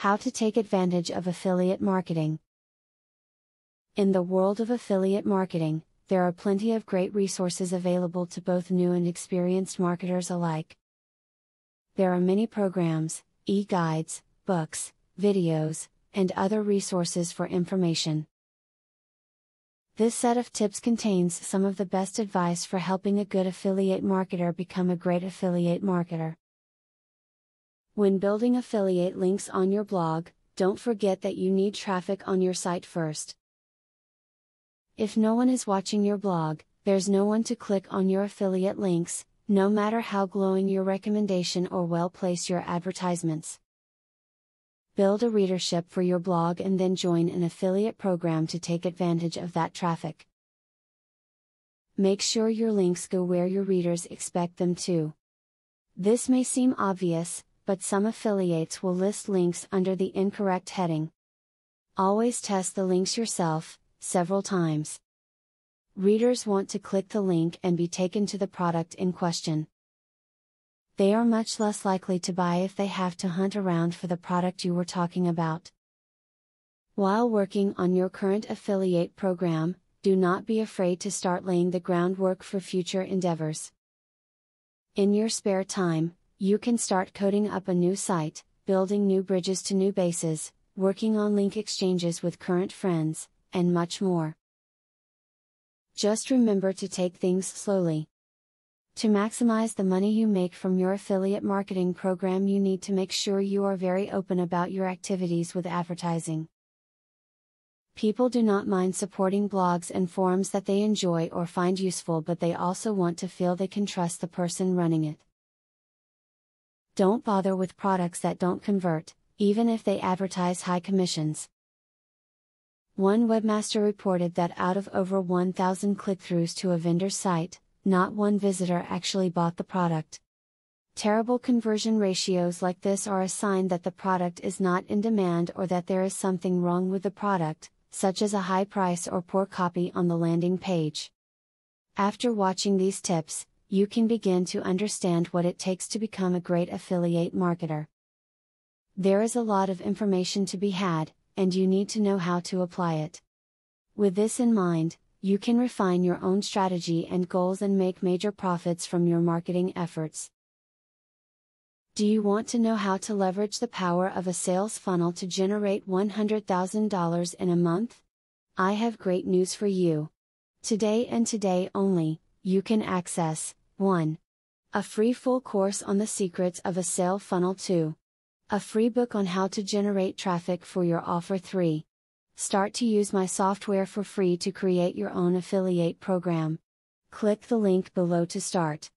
How to take advantage of affiliate marketing. In the world of affiliate marketing, there are plenty of great resources available to both new and experienced marketers alike. There are many programs, e-guides, books, videos, and other resources for information. This set of tips contains some of the best advice for helping a good affiliate marketer become a great affiliate marketer. When building affiliate links on your blog, don't forget that you need traffic on your site first. If no one is watching your blog, there's no one to click on your affiliate links, no matter how glowing your recommendation or well placed your advertisements. Build a readership for your blog and then join an affiliate program to take advantage of that traffic. Make sure your links go where your readers expect them to. This may seem obvious, but some affiliates will list links under the incorrect heading. Always test the links yourself, several times. Readers want to click the link and be taken to the product in question. They are much less likely to buy if they have to hunt around for the product you were talking about. While working on your current affiliate program, do not be afraid to start laying the groundwork for future endeavors. In your spare time, you can start coding up a new site, building new bridges to new bases, working on link exchanges with current friends, and much more. Just remember to take things slowly. To maximize the money you make from your affiliate marketing program, you need to make sure you are very open about your activities with advertising. People do not mind supporting blogs and forums that they enjoy or find useful, but they also want to feel they can trust the person running it. Don't bother with products that don't convert, even if they advertise high commissions. One webmaster reported that out of over 1,000 click-throughs to a vendor's site, not one visitor actually bought the product. Terrible conversion ratios like this are a sign that the product is not in demand or that there is something wrong with the product, such as a high price or poor copy on the landing page. After watching these tips, you can begin to understand what it takes to become a great affiliate marketer. There is a lot of information to be had, and you need to know how to apply it. With this in mind, you can refine your own strategy and goals and make major profits from your marketing efforts. Do you want to know how to leverage the power of a sales funnel to generate $100,000 in a month? I have great news for you. Today and today only, you can access 1. A free full course on the secrets of a sale funnel. 2. A free book on how to generate traffic for your offer. 3. Start to use my software for free to create your own affiliate program. Click the link below to start.